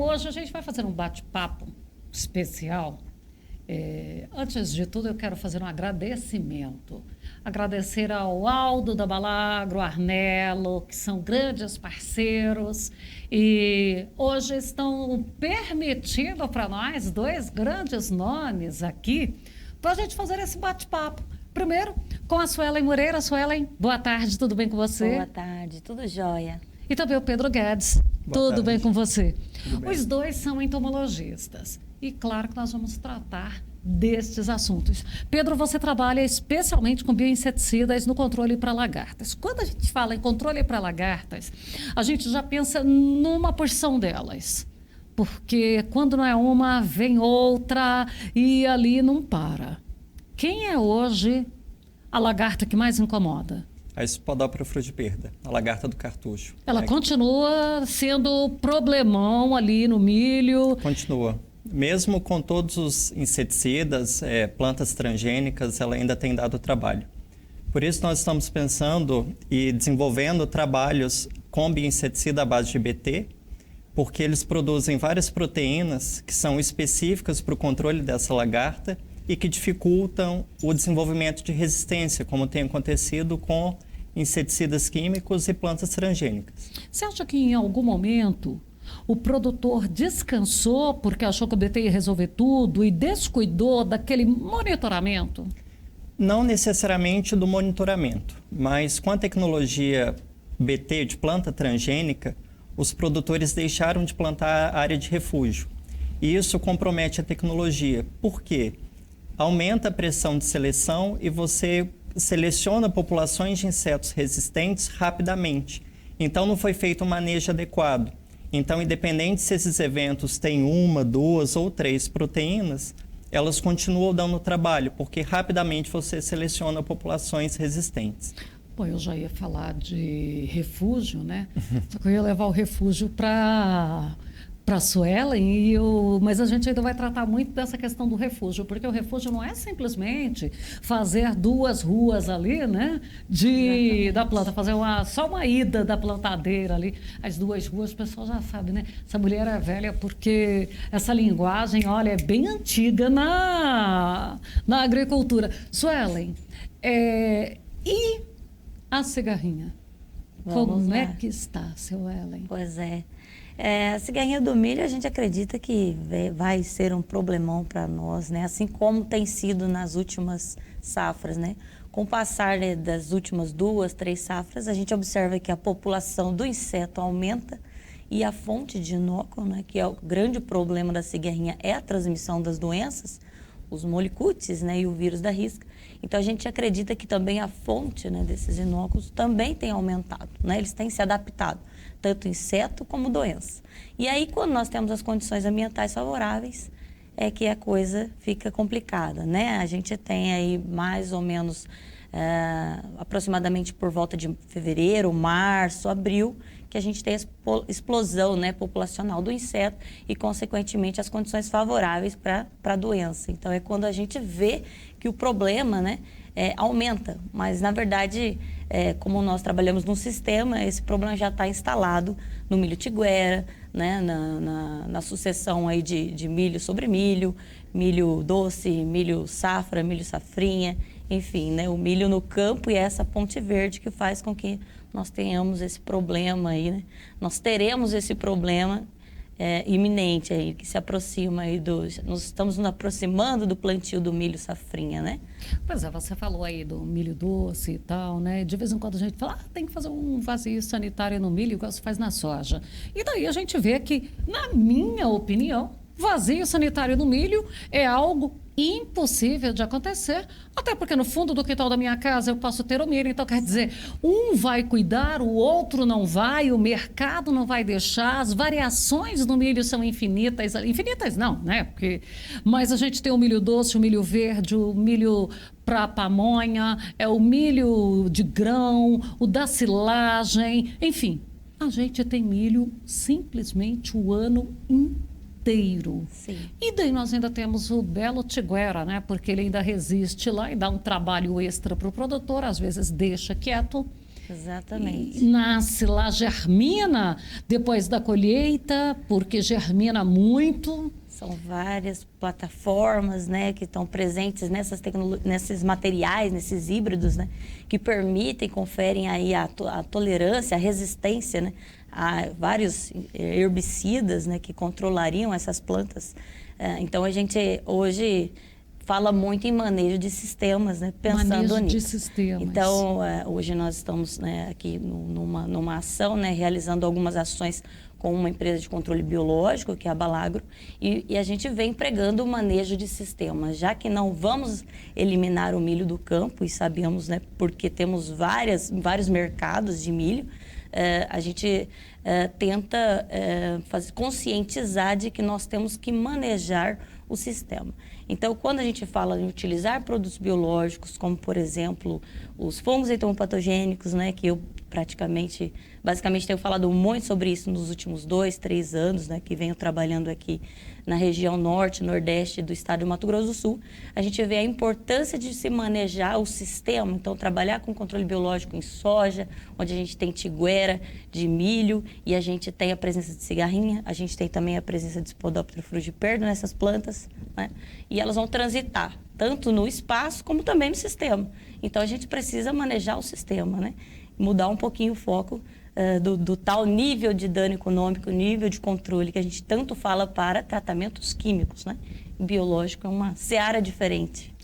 hoje a gente vai fazer um bate-papo especial. Antes de tudo, eu quero fazer um agradecimento. Agradecer ao Aldo da Balagro, Arnello, que são grandes parceiros e hoje estão permitindo para nós dois grandes nomes aqui para a gente fazer esse bate-papo. Primeiro, com a Suelen Moreira. Suelen, boa tarde, tudo bem com você? Boa tarde, tudo jóia. E também o Pedro Guedes. Tudo bem com você? Tudo bem. Os dois são entomologistas. E claro que nós vamos tratar destes assuntos. Pedro, você trabalha especialmente com bioinseticidas no controle para lagartas. Quando a gente fala em controle para lagartas, a gente já pensa numa porção delas. Porque quando não é uma, vem outra e ali não para. Quem é hoje a lagarta que mais incomoda? A Spodoptera frugiperda, a lagarta do cartucho. Ela continua sendo problemão ali no milho. Continua. Mesmo com todos os inseticidas, plantas transgênicas, ela ainda tem dado trabalho. Por isso nós estamos pensando e desenvolvendo trabalhos com bioinseticida à base de BT, porque eles produzem várias proteínas que são específicas para o controle dessa lagarta e que dificultam o desenvolvimento de resistência, como tem acontecido com inseticidas químicos e plantas transgênicas. Você acha que em algum momento o produtor descansou porque achou que o BT ia resolver tudo e descuidou daquele monitoramento? Não necessariamente do monitoramento, mas com a tecnologia BT de planta transgênica, os produtores deixaram de plantar a área de refúgio. E isso compromete a tecnologia. Por quê? Aumenta a pressão de seleção e você seleciona populações de insetos resistentes rapidamente. Então, não foi feito um manejo adequado. Então, independente se esses eventos têm uma, duas ou três proteínas, elas continuam dando trabalho, porque rapidamente você seleciona populações resistentes. Pô, eu já ia falar de refúgio, né? Só que eu ia levar o refúgio para Suelen, mas a gente ainda vai tratar muito dessa questão do refúgio, porque o refúgio não é simplesmente fazer duas ruas ali, né, da planta, fazer só uma ida da plantadeira ali, as duas ruas, o pessoal já sabe, né? Essa mulher é velha porque essa linguagem, olha, é bem antiga na agricultura. Suelen, e a cigarrinha? Como é que está, Suelen? Pois é. A cigarrinha do milho, a gente acredita que vai ser um problemão para nós, né? Assim como tem sido nas últimas safras, né? Com o passar, né, das últimas 2, 3 safras, a gente observa que a população do inseto aumenta e a fonte de inóculo, né, que é o grande problema da cigarrinha, é a transmissão das doenças, os molicutes, né, e o vírus da risca. Então, a gente acredita que também a fonte, né, desses inóculos também tem aumentado, né? Eles têm se adaptado, tanto inseto como doença. E aí, quando nós temos as condições ambientais favoráveis, é que a coisa fica complicada, né? A gente tem aí mais ou menos, aproximadamente por volta de fevereiro, março, abril, que a gente tem a explosão, né, populacional do inseto e, consequentemente, as condições favoráveis para a doença. Então, é quando a gente vê que o problema, né, aumenta, mas, na verdade, como nós trabalhamos num sistema, esse problema já está instalado no milho tiguera, né, na sucessão aí de milho sobre milho, milho doce, milho safra, milho safrinha, enfim, né, o milho no campo e essa ponte verde que faz com que nós tenhamos esse problema aí, né? Nós teremos esse problema iminente aí, que se aproxima aí nós estamos nos aproximando do plantio do milho safrinha, né? Pois é, você falou aí do milho doce e tal, né? De vez em quando a gente fala, tem que fazer um vazio sanitário no milho, igual se faz na soja. E daí a gente vê que, na minha opinião, vazio sanitário no milho é algo impossível de acontecer, até porque no fundo do quintal da minha casa eu posso ter o milho, então quer dizer, um vai cuidar, o outro não vai, o mercado não vai deixar, as variações do milho são infinitas, infinitas não, né? Mas a gente tem o milho doce, o milho verde, o milho para pamonha, o milho de grão, o da silagem, enfim, a gente tem milho simplesmente o ano inteiro. Sim. E daí nós ainda temos o belo tiguera, né? Porque ele ainda resiste lá e dá um trabalho extra para o produtor, às vezes deixa quieto. Exatamente. E nasce lá, germina depois da colheita, porque germina muito. São várias plataformas, né, que estão presentes nesses materiais, nesses híbridos, né, que permitem, conferem aí a tolerância, a resistência, né, a vários herbicidas, né, que controlariam essas plantas. Então, a gente hoje fala muito em manejo de sistemas, né, pensando Manejo nisso. de sistemas. Então, hoje nós estamos, né, aqui numa ação, né, realizando algumas ações com uma empresa de controle biológico, que é a Balagro, e a gente vem empregando o manejo de sistemas, já que não vamos eliminar o milho do campo, e sabemos, né, porque temos vários mercados de milho, a gente tenta conscientizar de que nós temos que manejar o sistema. Então, quando a gente fala em utilizar produtos biológicos, como, por exemplo, os fungos entomopatogênicos, né, que eu basicamente tenho falado muito sobre isso nos últimos 2, 3 anos, né, que venho trabalhando aqui na região norte, nordeste do estado de Mato Grosso do Sul, a gente vê a importância de se manejar o sistema, então trabalhar com controle biológico em soja, onde a gente tem tiguera de milho e a gente tem a presença de cigarrinha, a gente tem também a presença de Spodoptera frugiperdo nessas plantas, né, e elas vão transitar tanto no espaço como também no sistema. Então a gente precisa manejar o sistema, né? Mudar um pouquinho o foco do tal nível de dano econômico, nível de controle que a gente tanto fala para tratamentos químicos, né? O biológico é uma seara diferente.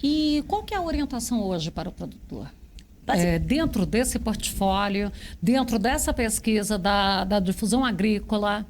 E qual que é a orientação hoje para o produtor? Dentro desse portfólio, dentro dessa pesquisa da difusão agrícola,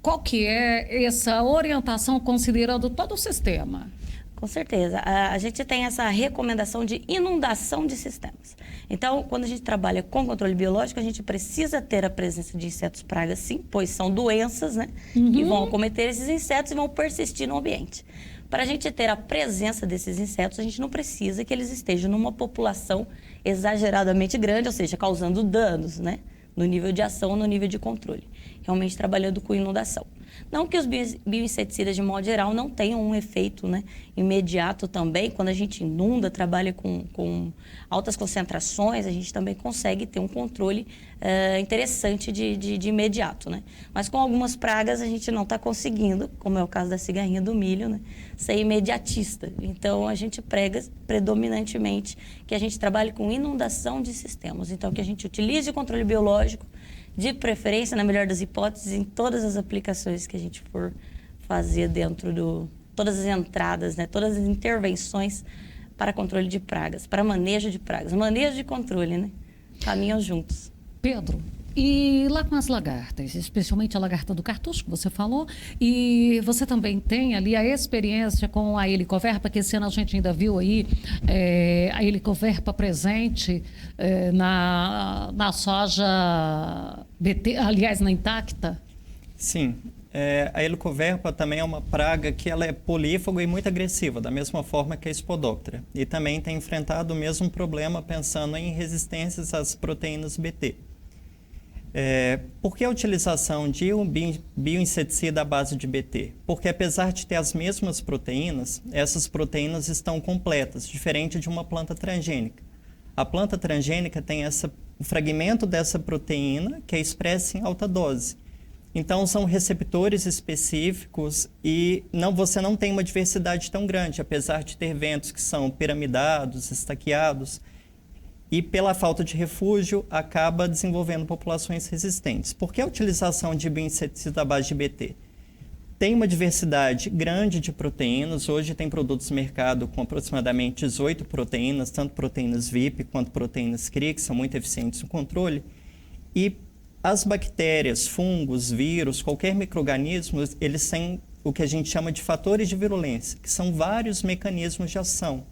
qual que é essa orientação considerando todo o sistema? Com certeza. A gente tem essa recomendação de inundação de sistemas. Então, quando a gente trabalha com controle biológico, a gente precisa ter a presença de insetos pragas, sim, pois são doenças, né, que vão acometer esses insetos e vão persistir no ambiente. Para a gente ter a presença desses insetos, a gente não precisa que eles estejam numa população exageradamente grande, ou seja, causando danos, né, no nível de ação, no nível de controle. Realmente trabalhando com inundação. Não que os bioinseticidas, de modo geral, não tenham um efeito, né, imediato também. Quando a gente inunda, trabalha com altas concentrações, a gente também consegue ter um controle interessante de imediato, né? Mas com algumas pragas a gente não está conseguindo, como é o caso da cigarrinha do milho, né, ser imediatista. Então, a gente prega predominantemente que a gente trabalhe com inundação de sistemas. Então, que a gente utilize o controle biológico, de preferência, na melhor das hipóteses, em todas as aplicações que a gente for fazer dentro todas as entradas, né, todas as intervenções para controle de pragas, para manejo de pragas. Manejo de controle, né? Caminham juntos. Pedro, e lá com as lagartas, especialmente a lagarta do cartucho que você falou, e você também tem ali a experiência com a helicoverpa, que esse ano a gente ainda viu aí a helicoverpa presente na soja BT, aliás, na intacta? Sim. A helicoverpa também é uma praga que ela é polífaga e muito agressiva, da mesma forma que a Spodoptera. E também tem enfrentado o mesmo problema pensando em resistências às proteínas BT. Por que a utilização de um bioinseticida à base de BT? Porque apesar de ter as mesmas proteínas, essas proteínas estão completas, diferente de uma planta transgênica. A planta transgênica tem o fragmento dessa proteína que é expressa em alta dose. Então, são receptores específicos e você não tem uma diversidade tão grande, apesar de ter ventos que são piramidados, estaqueados, e pela falta de refúgio acaba desenvolvendo populações resistentes. Por que a utilização de bioinseticida à base de BT? Tem uma diversidade grande de proteínas. Hoje tem produtos no mercado com aproximadamente 18 proteínas, tanto proteínas VIP quanto proteínas CRI, que são muito eficientes no controle. E as bactérias, fungos, vírus, qualquer micro-organismo, eles têm o que a gente chama de fatores de virulência, que são vários mecanismos de ação.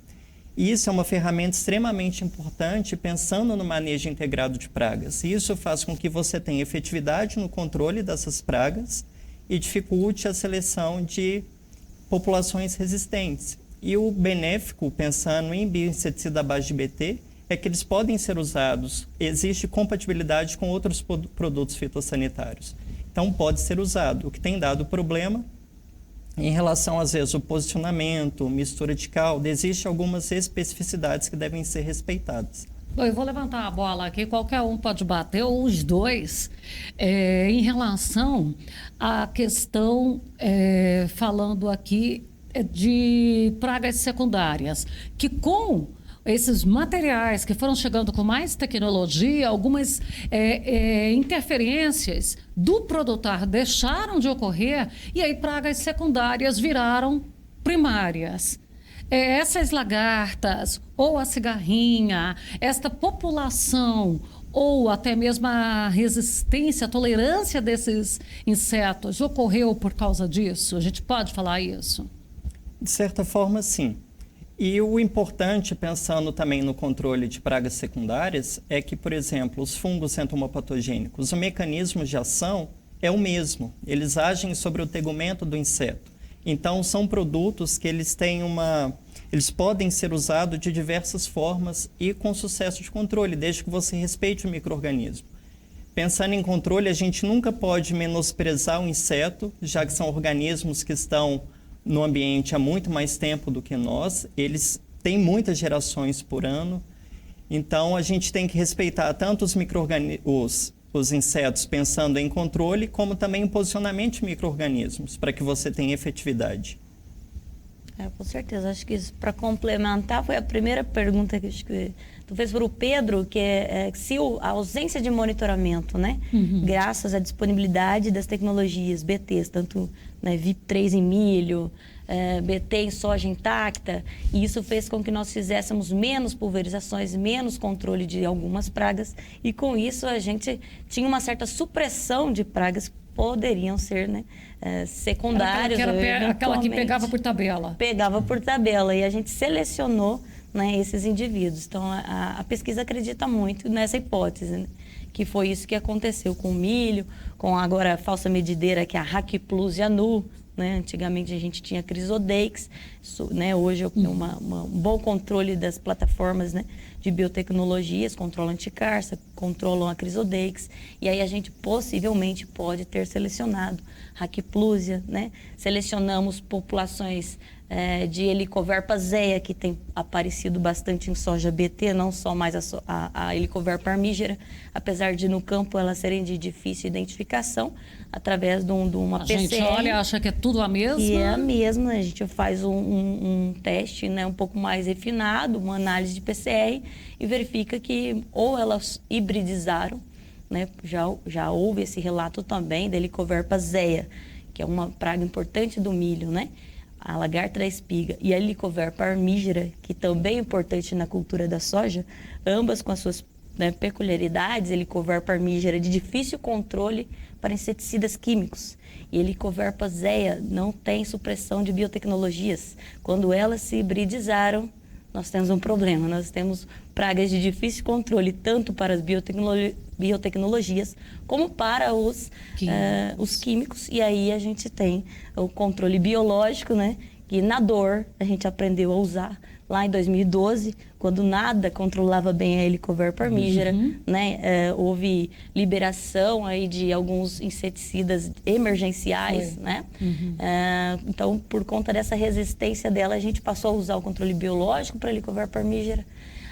E isso é uma ferramenta extremamente importante pensando no manejo integrado de pragas. Isso faz com que você tenha efetividade no controle dessas pragas e dificulte a seleção de populações resistentes. E o benéfico, pensando em bioinseticida à base de BT, é que eles podem ser usados, existe compatibilidade com outros produtos fitossanitários. Então, pode ser usado. O que tem dado problema em relação, às vezes, ao posicionamento, mistura de calda, existem algumas especificidades que devem ser respeitadas. Bom, eu vou levantar a bola aqui, qualquer um pode bater, ou os dois, em relação à questão, falando aqui, de pragas secundárias, que com esses materiais que foram chegando com mais tecnologia, algumas interferências do produtor deixaram de ocorrer e aí pragas secundárias viraram primárias. Essas lagartas ou a cigarrinha, esta população ou até mesmo a resistência, a tolerância desses insetos ocorreu por causa disso? A gente pode falar isso? De certa forma, sim. E o importante, pensando também no controle de pragas secundárias, é que, por exemplo, os fungos entomopatogênicos, o mecanismo de ação é o mesmo. Eles agem sobre o tegumento do inseto. Então, são produtos que eles podem ser usados de diversas formas e com sucesso de controle, desde que você respeite o micro-organismo. Pensando em controle, a gente nunca pode menosprezar o inseto, já que são organismos que estão no ambiente há muito mais tempo do que nós. Eles têm muitas gerações por ano. Então, a gente tem que respeitar tanto os insetos pensando em controle, como também em posicionamento de micro-organismos, para que você tenha efetividade. Com certeza. Acho que isso, para complementar, foi a primeira pergunta que acho que tu fez para o Pedro, que se a ausência de monitoramento, né? Graças à disponibilidade das tecnologias BTs, tanto VIP3 em milho, BT em soja intacta, e isso fez com que nós fizéssemos menos pulverizações, menos controle de algumas pragas, e com isso a gente tinha uma certa supressão de pragas que poderiam ser secundárias. Aquela que pegava por tabela. Pegava por tabela, e a gente selecionou, né, esses indivíduos. Então, a pesquisa acredita muito nessa hipótese, né? Que foi isso que aconteceu com o milho, com agora a falsa medideira, que é a Hack-Plus e a Nu, né? Antigamente a gente tinha Crisodeix, né? Hoje um bom controle das plataformas, né, de biotecnologias, controlam a anticarça, controlam a Crisodeix, e aí a gente possivelmente pode ter selecionado Hack-Plusia, né? Selecionamos populações de Helicoverpa zeia, que tem aparecido bastante em soja BT, não só mais a Helicoverpa armígera, apesar de no campo elas serem de difícil identificação, através de uma PCR. A gente olha, acha que é tudo a mesma? E é a mesma, a gente faz um teste, né, um pouco mais refinado, uma análise de PCR, e verifica que ou elas hibridizaram, né, já houve esse relato também da Helicoverpa zeia, que é uma praga importante do milho, né? A lagarta da espiga e a Helicoverpa armígera, que também é importante na cultura da soja, ambas com as suas, né, peculiaridades. Helicoverpa armígera de difícil controle para inseticidas químicos, e Helicoverpa zeia não tem supressão de biotecnologias. Quando elas se hibridizaram, nós temos um problema. Nós temos pragas de difícil controle, tanto para as biotecnologias como para os químicos. E aí a gente tem o controle biológico, né? Que na dor a gente aprendeu a usar lá em 2012, quando nada controlava bem a Helicoverpa armígera, né? Houve liberação aí de alguns inseticidas emergenciais, né? Então, por conta dessa resistência dela, a gente passou a usar o controle biológico para a Helicoverpa armígera.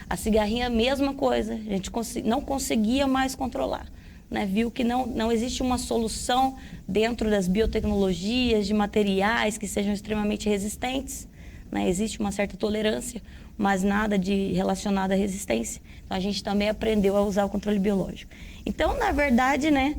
A cigarrinha, a mesma coisa, a gente não conseguia mais controlar, né? Viu que não existe uma solução dentro das biotecnologias, de materiais que sejam extremamente resistentes, né? Existe uma certa tolerância, mas nada relacionado à resistência. Então, a gente também aprendeu a usar o controle biológico. Então, na verdade, né,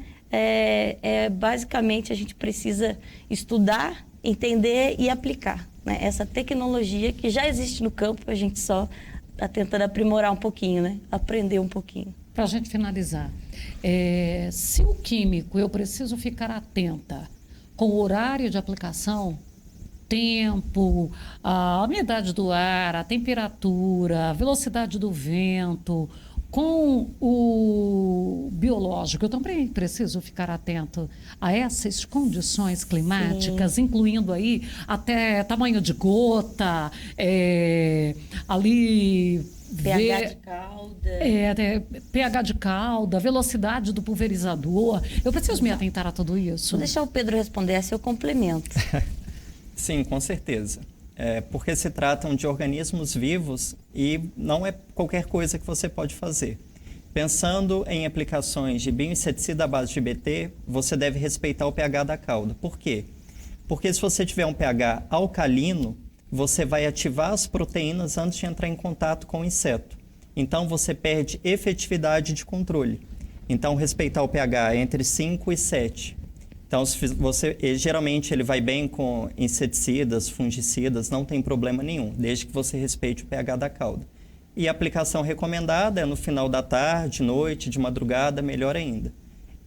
basicamente a gente precisa estudar, entender e aplicar, né, essa tecnologia que já existe no campo, a gente só está tentando aprimorar um pouquinho, né, aprender um pouquinho. Para a gente finalizar, se o químico, eu preciso ficar atenta com o horário de aplicação, tempo, a umidade do ar, a temperatura, a velocidade do vento, com o biológico, eu também preciso ficar atento a essas condições climáticas, sim, incluindo aí até tamanho de gota, ali... pH de calda. pH de calda, velocidade do pulverizador. Eu preciso me atentar a tudo isso. Vou deixar o Pedro responder, esse eu complemento. Sim, com certeza. porque se tratam de organismos vivos e não é qualquer coisa que você pode fazer. Pensando em aplicações de bioinseticida à base de BT, você deve respeitar o pH da cauda. Por quê? Porque se você tiver um pH alcalino, você vai ativar as proteínas antes de entrar em contato com o inseto. Então, você perde efetividade de controle. Então, respeitar o pH entre 5 e 7. Então, geralmente ele vai bem com inseticidas, fungicidas, não tem problema nenhum, desde que você respeite o pH da cauda. E a aplicação recomendada é no final da tarde, noite, de madrugada, melhor ainda.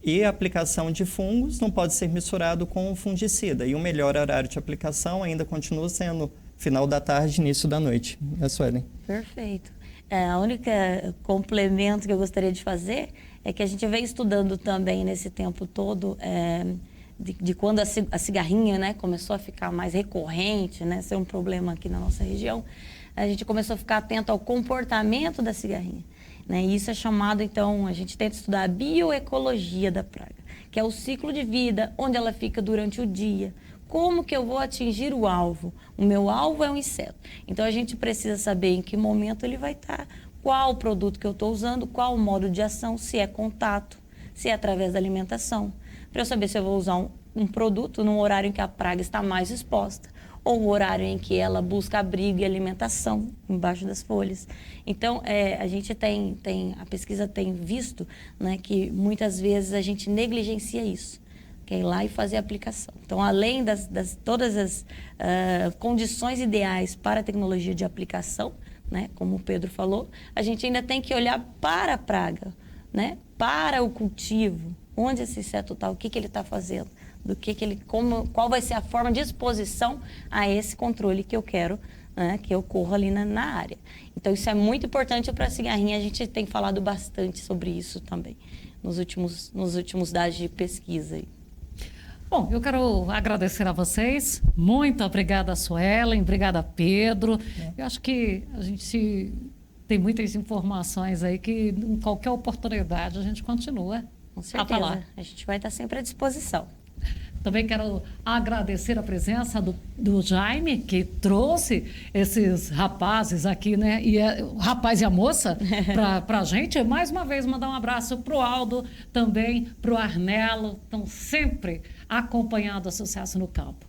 E a aplicação de fungos não pode ser misturado com o fungicida. E o melhor horário de aplicação ainda continua sendo final da tarde, início da noite. É, Suelen? Perfeito. A única complemento que eu gostaria de fazer é que a gente vem estudando também nesse tempo todo de quando a cigarrinha, né, começou a ficar mais recorrente, né, ser um problema aqui na nossa região, a gente começou a ficar atento ao comportamento da cigarrinha. Né, e isso é chamado, então, a gente tenta estudar a bioecologia da praga, que é o ciclo de vida, onde ela fica durante o dia. Como que eu vou atingir o alvo? O meu alvo é um inseto. Então, a gente precisa saber em que momento ele vai estar, qual o produto que eu estou usando, qual o modo de ação, se é contato, se é através da alimentação. Para eu saber se eu vou usar um produto num horário em que a praga está mais exposta, ou o horário em que ela busca abrigo e alimentação embaixo das folhas. Então, a gente a pesquisa tem visto, né, que muitas vezes a gente negligencia isso, que é ir lá e fazer a aplicação. Então, além todas as condições ideais para a tecnologia de aplicação, né, como o Pedro falou, a gente ainda tem que olhar para a praga, né, para o cultivo, onde esse inseto está, o que ele está fazendo, qual vai ser a forma de exposição a esse controle que eu quero, né, que ocorra ali na área. Então, isso é muito importante para a cigarrinha. A gente tem falado bastante sobre isso também nos últimos dados de pesquisa aí. Bom, eu quero agradecer a vocês. Muito obrigada, Suelen. Obrigada, Pedro. Eu acho que a gente tem muitas informações aí que, em qualquer oportunidade, a gente continua Com certeza. a falar. A gente vai estar sempre à disposição. Também quero agradecer a presença do Jaime, que trouxe esses rapazes aqui, né? O rapaz e a moça para a gente. Mais uma vez, mandar um abraço para o Aldo, também para o Arnelo. Estão sempre acompanhando o sucesso no campo.